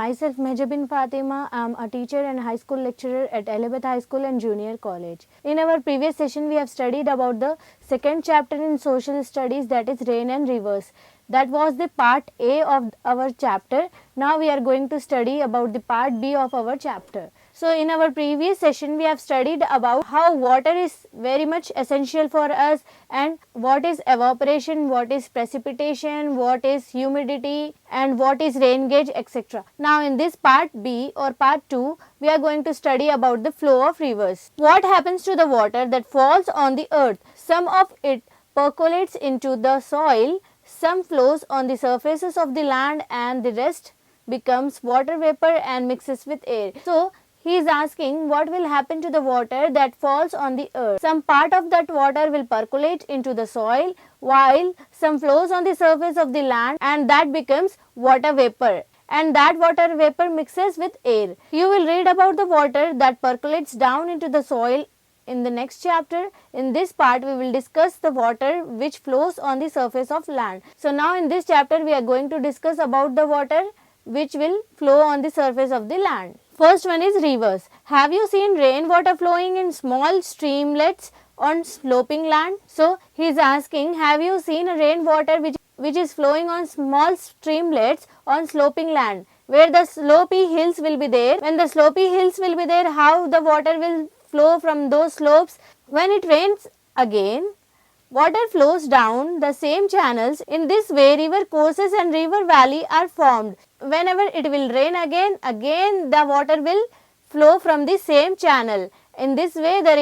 Myself Mehjabin Fatima. I am a teacher and high school lecturer at Elizabeth High School and Junior College. In our previous session we have studied about the second chapter in social studies, that is rain and rivers. That was the part A of our chapter. Now we are going to study about the part B of our chapter. So in our previous session we have studied about how water is very much essential for us and what is evaporation, what is precipitation, what is humidity and what is rain gauge, etc. Now in this part B or part 2 we are going to study about the flow of rivers. What happens to the water that falls on the earth? Some of it percolates into the soil, some flows on the surfaces of the land and the rest becomes water vapor and mixes with air. So he is asking what will happen to the water that falls on the earth. Some part of that water will percolate into the soil while some flows on the surface of the land and that becomes water vapor, and that water vapor mixes with air. You will read about the water that percolates down into the soil in the next chapter. In this part we will discuss the water which flows on the surface of land. So now in this chapter we are going to discuss about the water which will flow on the surface of the land. First one is rivers. Have you seen rainwater flowing in small streamlets on sloping land? So he is asking, have you seen a rainwater which is flowing on small streamlets on sloping land where the slopy hills will be there? When the slopy hills will be there, how the water will flow from those slopes? When it rains again, water flows down the same channels. In this way river courses and river valley are formed. Whenever it will rain again the water will flow from the same channel. In this way the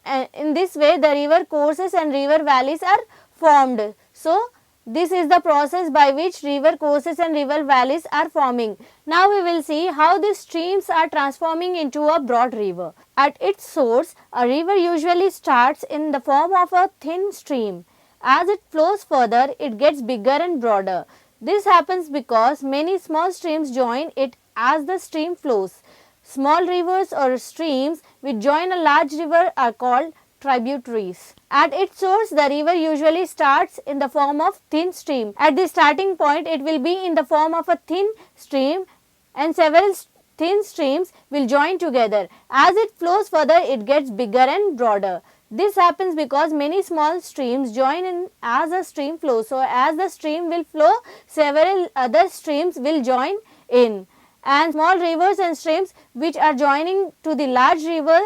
river courses and river valleys are formed. So this is the process by which river courses and river valleys are forming. Now we will see how these streams are transforming into a broad river. At its source, a river usually starts in the form of a thin stream. As it flows further, it gets bigger and broader. This happens because many small streams join it as the stream flows. Small rivers or streams which join a large river are called tributaries. At its source, the river usually starts in the form of thin stream. At the starting point, it will be in the form of a thin stream and several thin streams will join together. As it flows further, it gets bigger and broader. This happens because many small streams join in as a stream flows. So as the stream will flow, several other streams will join in. And small rivers and streams which are joining to the large river,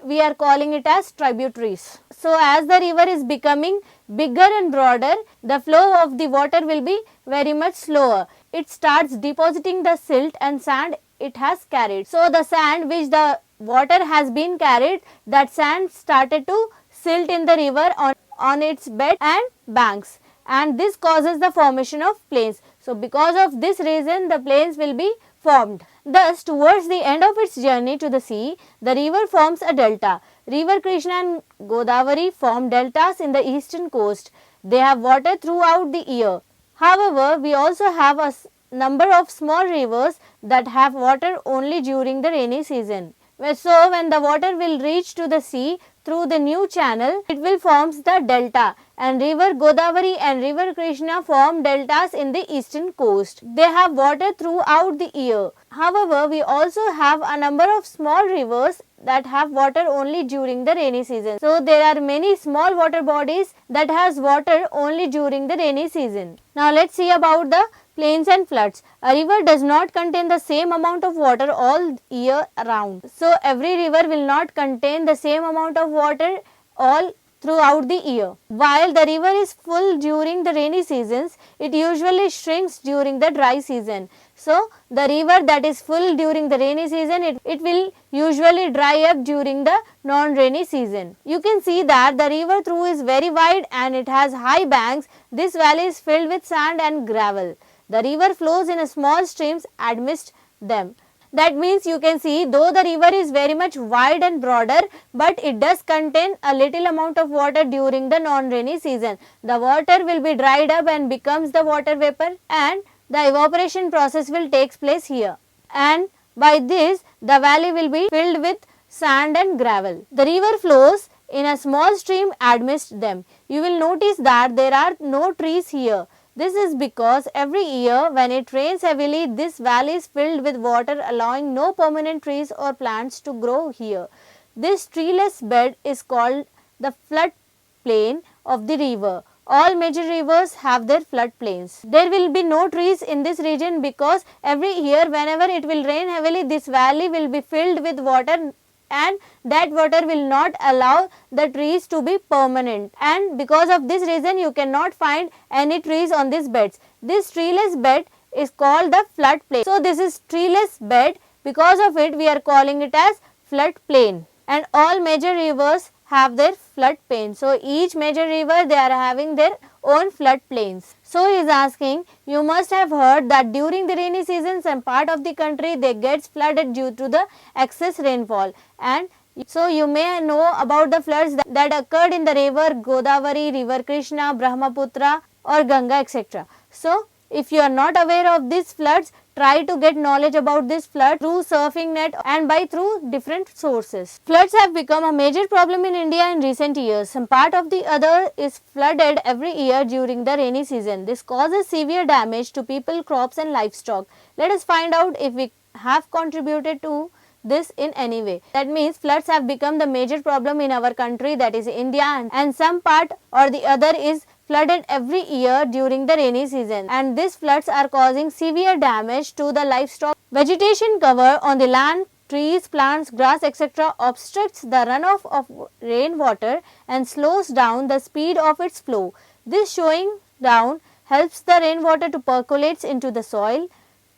we are calling it as tributaries. So as the river is becoming bigger and broader, the flow of the water will be very much slower. It starts depositing the silt and sand it has carried. So the sand which the water has been carried, that sand started to silt in the river on its bed and banks, and this causes the formation of plains. So because of this reason the plains will be formed. Thus towards the end of its journey to the sea, the river forms a delta. River Krishna and Godavari form deltas in the eastern coast. They have water throughout the year. However, we also have a number of small rivers that have water only during the rainy season. So when the water will reach to the sea through the new channel, it will forms the delta, and river Godavari and river Krishna form deltas in the eastern coast. They have water throughout the year. However, we also have a number of small rivers that have water only during the rainy season. So there are many small water bodies that has water only during the rainy season. Now let's see about the plains and floods. A river does not contain the same amount of water all year round. So every river will not contain the same amount of water all throughout the year. While the river is full during the rainy seasons, it usually shrinks during the dry season. So the river that is full during the rainy season, it will usually dry up during the non-rainy season. You can see that the river through is very wide and it has high banks. This valley is filled with sand and gravel. The river flows in a small streams amidst them. That means you can see, though the river is very much wide and broader, but it does contain a little amount of water during the non-rainy season. The water will be dried up and becomes the water vapor, and the evaporation process will take place here. And by this, the valley will be filled with sand and gravel. The river flows in a small stream amidst them. You will notice that there are no trees here. This is because every year when it rains heavily, this valley is filled with water, allowing no permanent trees or plants to grow here. This treeless bed is called the flood plain of the river. All major rivers have their flood plains. There will be no trees in this region because every year whenever it will rain heavily, this valley will be filled with water, and that water will not allow the trees to be permanent, and because of this reason you cannot find any trees on these beds. This treeless bed is called the flood plain. So this is treeless bed, because of it we are calling it as flood plain. And all major rivers have their flood plain. So each major river, they are having their own flood plains. So he is asking, you must have heard that during the rainy season some part of the country they gets flooded due to the excess rainfall, and so you may know about the floods that occurred in the river Godavari, river Krishna, Brahmaputra or Ganga, etc. So if you are not aware of these floods, try to get knowledge about this flood through surfing net and through different sources. Floods have become a major problem in India in recent years. Some part of the other is flooded every year during the rainy season. This causes severe damage to people, crops and livestock. Let us find out if we have contributed to this in any way. That means floods have become the major problem in our country, that is India, and some part or the other is flooded every year during the rainy season, and these floods are causing severe damage to the livestock. Vegetation cover on the land, trees, plants, grass, etc. obstructs the runoff of rainwater and slows down the speed of its flow. This slowing down helps the rainwater to percolate into the soil.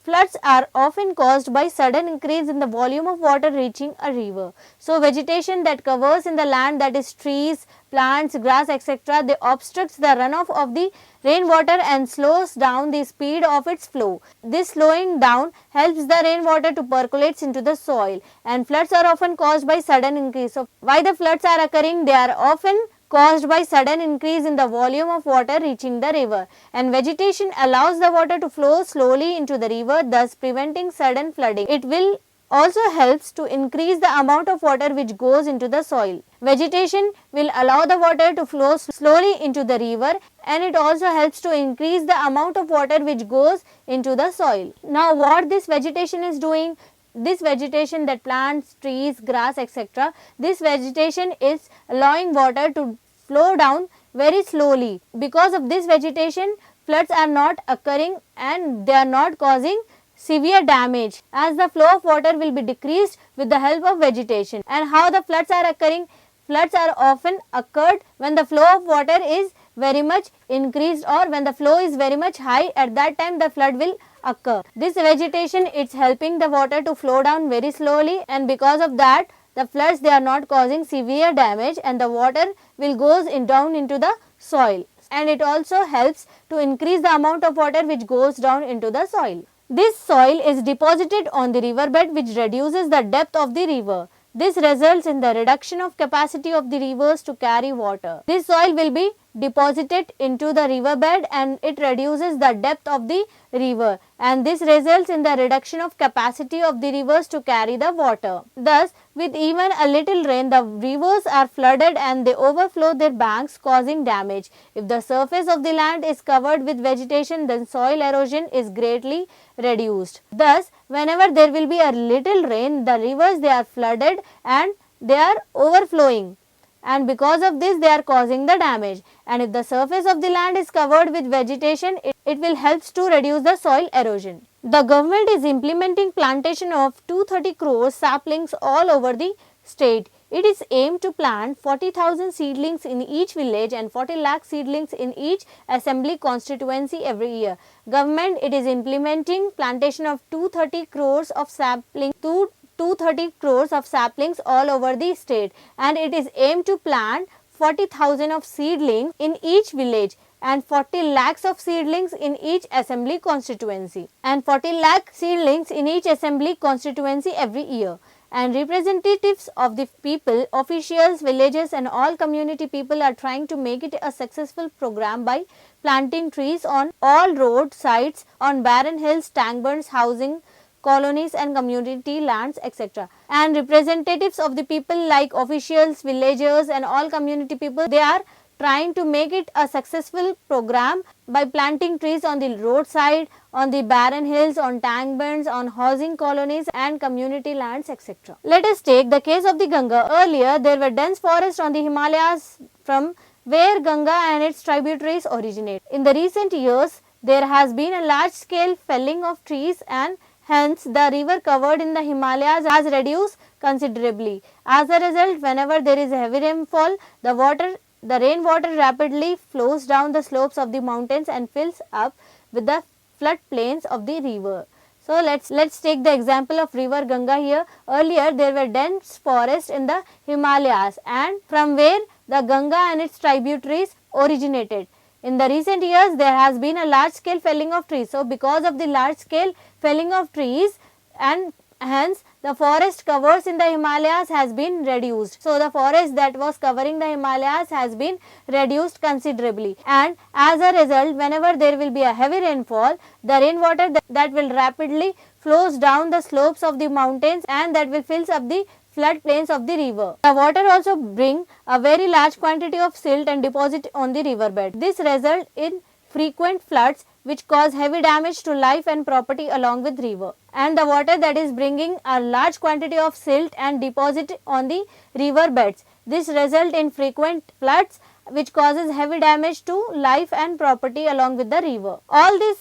Floods are often caused by sudden increase in the volume of water reaching a river. So vegetation that covers in the land, that is trees, plants, grass, etc. they obstructs the runoff of the rainwater and slows down the speed of its flow. This slowing down helps the rainwater to percolate into the soil, and floods are often caused by sudden increase. So why the floods are occurring? They are often caused by sudden increase in the volume of water reaching the river, and vegetation allows the water to flow slowly into the river, thus preventing sudden flooding. It will also helps to increase the amount of water which goes into the soil. Vegetation will allow the water to flow slowly into the river, and it also helps to increase the amount of water which goes into the soil. Now what this vegetation is doing? This vegetation, that plants, trees, grass, etc. this vegetation is allowing water to flow down very slowly. Because of this vegetation, floods are not occurring and they are not causing severe damage, as the flow of water will be decreased with the help of vegetation. And how the floods are occurring? Floods are often occurred when the flow of water is very much increased, or when the flow is very much high. At that time the flood will occur. This vegetation, it's helping the water to flow down very slowly, and because of that the floods, they are not causing severe damage, and the water will goes down into the soil, and it also helps to increase the amount of water which goes down into the soil. This soil is deposited on the riverbed, which reduces the depth of the river. This results in the reduction of capacity of the rivers to carry water. This soil will be deposited into the riverbed and it reduces the depth of the river, and this results in the reduction of capacity of the rivers to carry the water. Thus, with even a little rain, the rivers are flooded and they overflow their banks, causing damage. If the surface of the land is covered with vegetation, then soil erosion is greatly reduced. Thus, whenever there will be a little rain, the rivers, they are flooded and they are overflowing, and because of this they are causing the damage. And if the surface of the land is covered with vegetation, it will helps to reduce the soil erosion. The government is implementing plantation of 230 crore saplings all over the state. It is aimed to plant 40,000 seedlings in each village and 40 lakh seedlings in each assembly constituency every year. Government, it is implementing plantation of 230 crores of saplings, 230 crores of saplings all over the state, and it is aimed to plant 40,000 of seedlings in each village and 40 lakhs of seedlings in each assembly constituency, and 40 lakh seedlings in each assembly constituency every year. And representatives of the people, officials, villages and all community people are trying to make it a successful program by planting trees on all road sides, on barren hills, tank bunds, housing colonies and community lands, etc. And representatives of the people like officials, villagers and all community people, they are trying to make it a successful program by planting trees on the roadside, on the barren hills, on tank bands, on housing colonies and community lands, etc. Let us take the case of the Ganga. Earlier, there were dense forests on the Himalayas from where Ganga and its tributaries originate. In the recent years, there has been a large scale felling of trees and hence the river covered in the Himalayas has reduced considerably. As a result, whenever there is a heavy rainfall, the rainwater rapidly flows down the slopes of the mountains and fills up with the flood plains of the river. So let's take the example of river Ganga here. Earlier there were dense forests in the Himalayas and from where the Ganga and its tributaries originated. In the recent years there has been a large scale felling of trees. So because of the large scale felling of trees and hence the forest covers in the Himalayas has been reduced. So the forest that was covering the Himalayas has been reduced considerably, and as a result whenever there will be a heavy rainfall, the rainwater that will rapidly flows down the slopes of the mountains and that will fills up the flood plains of the river. The water also bring a very large quantity of silt and deposit on the riverbed. This result in frequent floods which cause heavy damage to life and property along with river. And the water that is bringing a large quantity of silt and deposit on the river beds. This result in frequent floods which causes heavy damage to life and property along with the river. All this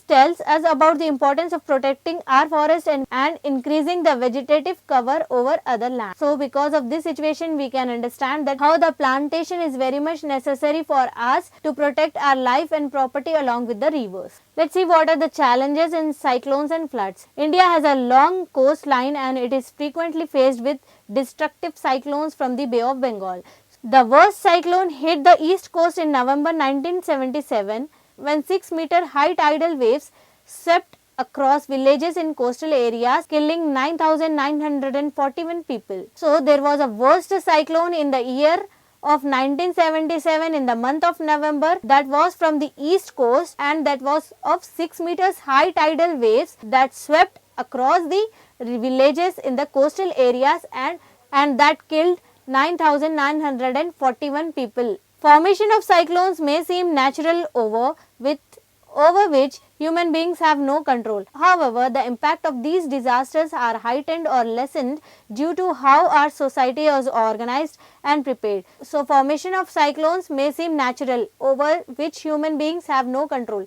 tells us about the importance of protecting our forest and increasing the vegetative cover over other land. So because of this situation we can understand that how the plantation is very much necessary for us to protect our life and property along with the rivers. Let's see what are the challenges in cyclones and floods. India has a long coastline and it is frequently faced with destructive cyclones from the Bay of Bengal. The worst cyclone hit the east coast in November 1977 when 6-meter high tidal waves swept across villages in coastal areas, killing 9,941 people. So there was a worst cyclone in the year of 1977 in the month of November that was from the east coast and that was of 6 meters high tidal waves that swept across the villages in the coastal areas and that killed 9,941 people. Formation of cyclones may seem natural over which human beings have no control. However, the impact of these disasters are heightened or lessened due to how our society is organized and prepared. So, formation of cyclones may seem natural over which human beings have no control.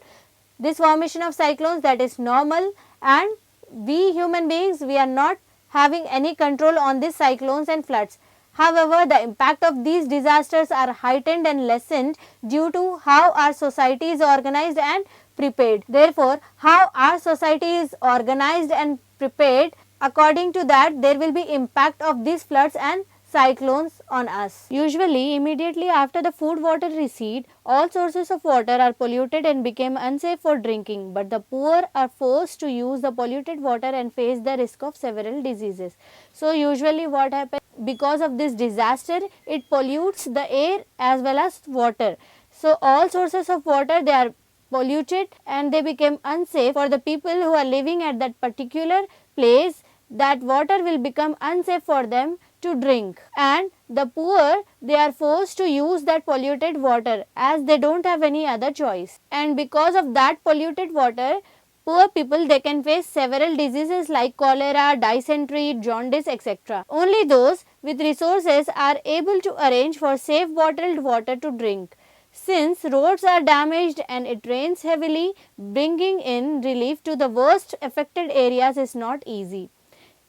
This formation of cyclones that is normal and we human beings we are not having any control on these cyclones and floods. However, the impact of these disasters are heightened and lessened due to how our society is organized and prepared. Therefore, how our society is organized and prepared, according to that there will be impact of these floods and cyclones on us. Usually, immediately after the food water recede, all sources of water are polluted and become unsafe for drinking, but the poor are forced to use the polluted water and face the risk of several diseases. So, usually what happens because of this disaster, it pollutes the air as well as water. So, all sources of water they are polluted and they become unsafe for the people who are living at that particular place. That water will become unsafe for them to drink, and the poor they are forced to use that polluted water as they don't have any other choice. And because of that polluted water, poor people they can face several diseases like cholera, dysentery, jaundice, etc. Only those with resources are able to arrange for safe bottled water to drink. Since roads are damaged and it rains heavily, bringing in relief to the worst affected areas is not easy.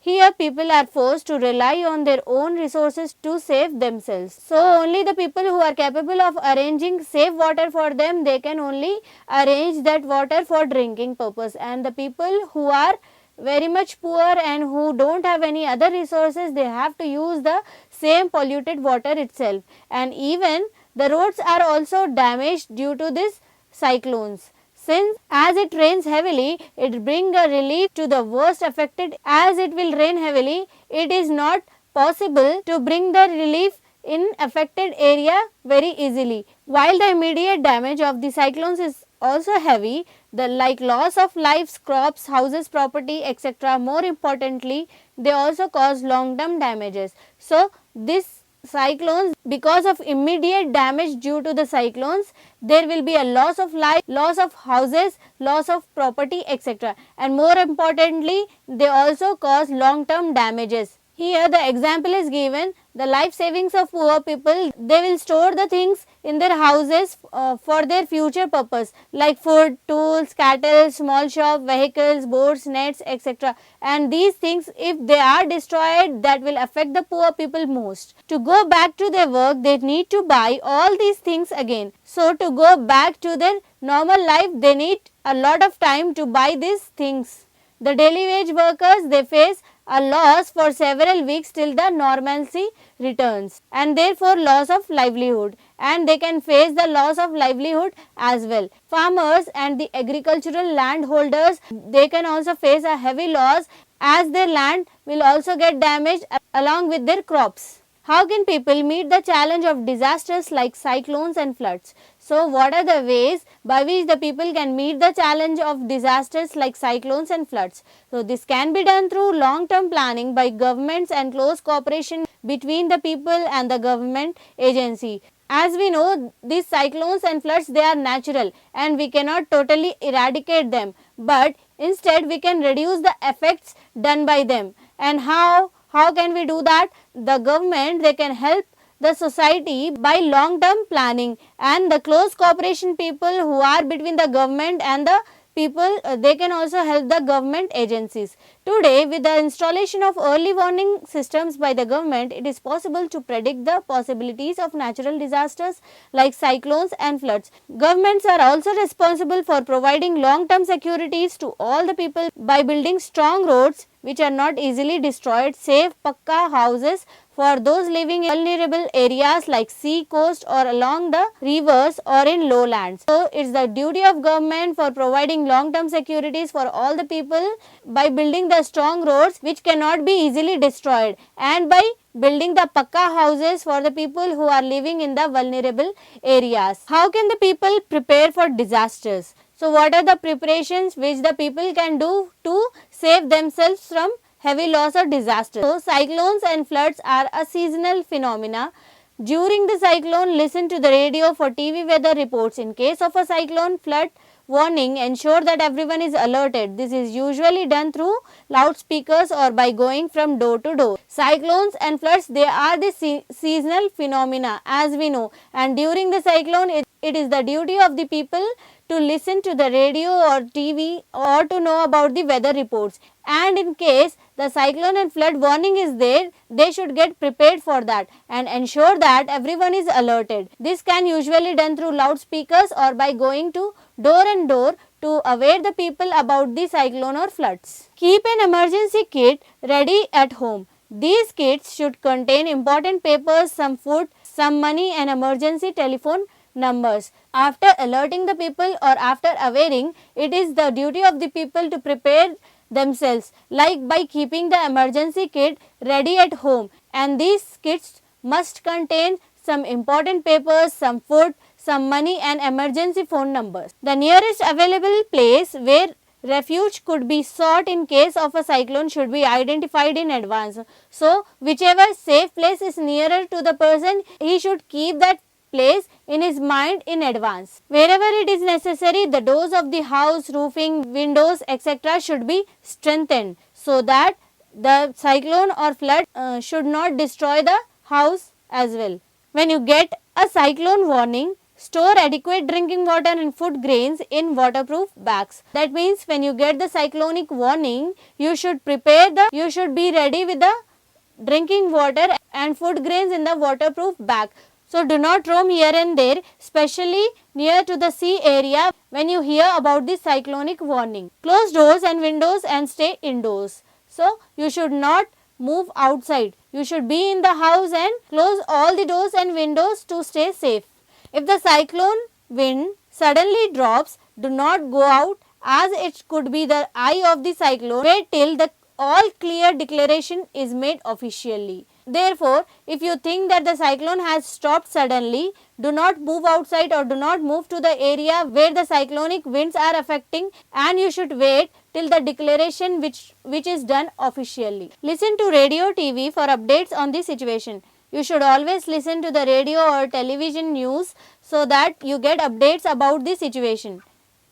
Here people are forced to rely on their own resources to save themselves. So only the people who are capable of arranging safe water for them, they can only arrange that water for drinking purpose, and the people who are very much poor and who don't have any other resources, they have to use the same polluted water itself. And even the roads are also damaged due to these cyclones. Since as it rains heavily, it brings a relief to the worst affected. As it will rain heavily, it is not possible to bring the relief in affected area very easily. While the immediate damage of the cyclones is also heavy, the like loss of lives, crops, houses, property, etc. More importantly, they also cause long-term damages. So, this cyclones, because of immediate damage due to the cyclones, there will be a loss of life, loss of houses, loss of property, etc. And more importantly, they also cause long term damages. Here the example is given, the life savings of poor people, they will store the things in their houses for their future purpose, like food, tools, cattle, small shop, vehicles, boats, nets, etc. And these things, if they are destroyed, that will affect the poor people most. To go back to their work, they need to buy all these things again. So to go back to their normal life, they need a lot of time to buy these things. The daily wage workers, they face a loss for several weeks till the normalcy returns, and therefore loss of livelihood, and they can face the loss of livelihood as well. Farmers and the agricultural landholders, they can also face a heavy loss, as their land will also get damaged along with their crops. How can people meet the challenge of disasters like cyclones and floods? So, what are the ways by which the people can meet the challenge of disasters like cyclones and floods? So, this can be done through long term planning by governments and close cooperation between the people and the government agency. As we know, these cyclones and floods, they are natural and we cannot totally eradicate them, but instead we can reduce the effects done by them. And how can we do that? The government, they can help the society by long term planning, and the close cooperation people who are between the government and the people, they can also help the government agencies. Today, with the installation of early warning systems by the government, it is possible to predict the possibilities of natural disasters like cyclones and floods. Governments are also responsible for providing long term securities to all the people by building strong roads which are not easily destroyed, safe pakka houses for those living in vulnerable areas like sea coast or along the rivers or in lowlands. So, it is the duty of government for providing long term securities for all the people by building the strong roads which cannot be easily destroyed, and by building the pakka houses for the people who are living in the vulnerable areas. How can the people prepare for disasters? So, what are the preparations which the people can do to save themselves from heavy loss or disaster? So, cyclones and floods are a seasonal phenomena. During the cyclone, listen to the radio for TV weather reports. In case of a cyclone flood warning, ensure that everyone is alerted. This is usually done through loudspeakers or by going from door to door. Cyclones and floods, they are the seasonal phenomena, as we know, and during the cyclone, it is the duty of the people to listen to the radio or TV or to know about the weather reports. And in case the cyclone and flood warning is there, they should get prepared for that and ensure that everyone is alerted. This can usually done through loudspeakers or by going to door and door to aware the people about the cyclone or floods. Keep an emergency kit ready at home. These kits should contain important papers, some food, some money and emergency telephone numbers. After alerting the people or after awareing, it is the duty of the people to prepare themselves, like by keeping the emergency kit ready at home, and these kits must contain some important papers, some food, some money and emergency phone numbers. The nearest available place where refuge could be sought in case of a cyclone should be identified in advance. So, whichever safe place is nearer to the person, he should keep that place in his mind in advance. Wherever it is necessary, the doors of the house, roofing, windows, etc. should be strengthened so that the cyclone or flood should not destroy the house as well. When you get a cyclone warning, store adequate drinking water and food grains in waterproof bags. That means when you get the cyclonic warning, you should be ready with the drinking water and food grains in the waterproof bag. So, do not roam here and there, especially near to the sea area when you hear about the cyclonic warning. Close doors and windows and stay indoors. So, you should not move outside. You should be in the house and close all the doors and windows to stay safe. If the cyclone wind suddenly drops, do not go out, as it could be the eye of the cyclone. Wait till the all clear declaration is made officially. Therefore, if you think that the cyclone has stopped suddenly, do not move outside or do not move to the area where the cyclonic winds are affecting, and you should wait till the declaration which is done officially. Listen to radio TV for updates on the situation. You should always listen to the radio or television news so that you get updates about the situation.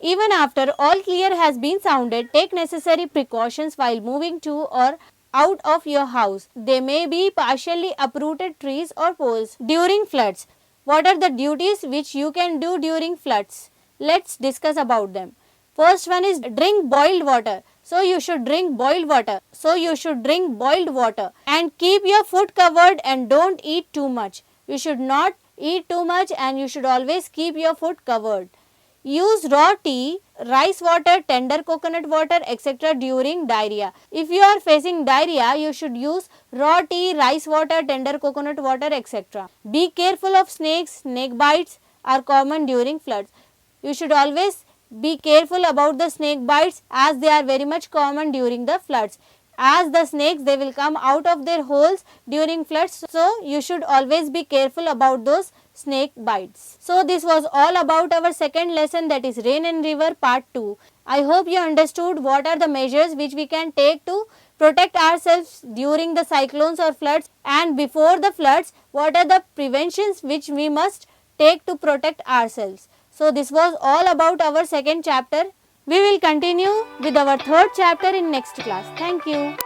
Even after all clear has been sounded, take necessary precautions while moving to or out of your house. There may be partially uprooted trees or poles during floods. What are the duties which you can do during floods? Let's discuss about them. First one is drink boiled water. So you should drink boiled water. And keep your food covered and don't eat too much. You should not eat too much and you should always keep your food covered. Use raw tea, rice water, tender coconut water, etc. during diarrhea. If you are facing diarrhea, you should use raw tea, rice water, tender coconut water, etc. Be careful of snakes. Snake bites are common during floods. You should always be careful about the snake bites as they are very much common during the floods. As the snakes, they will come out of their holes during floods, so you should always be careful about those snake bites. So this was all about our second lesson, that is rain and river part 2. I hope you understood what are the measures which we can take to protect ourselves during the cyclones or floods, and before the floods what are the preventions which we must take to protect ourselves. So this was all about our second chapter. We will continue with our third chapter in next class. Thank you.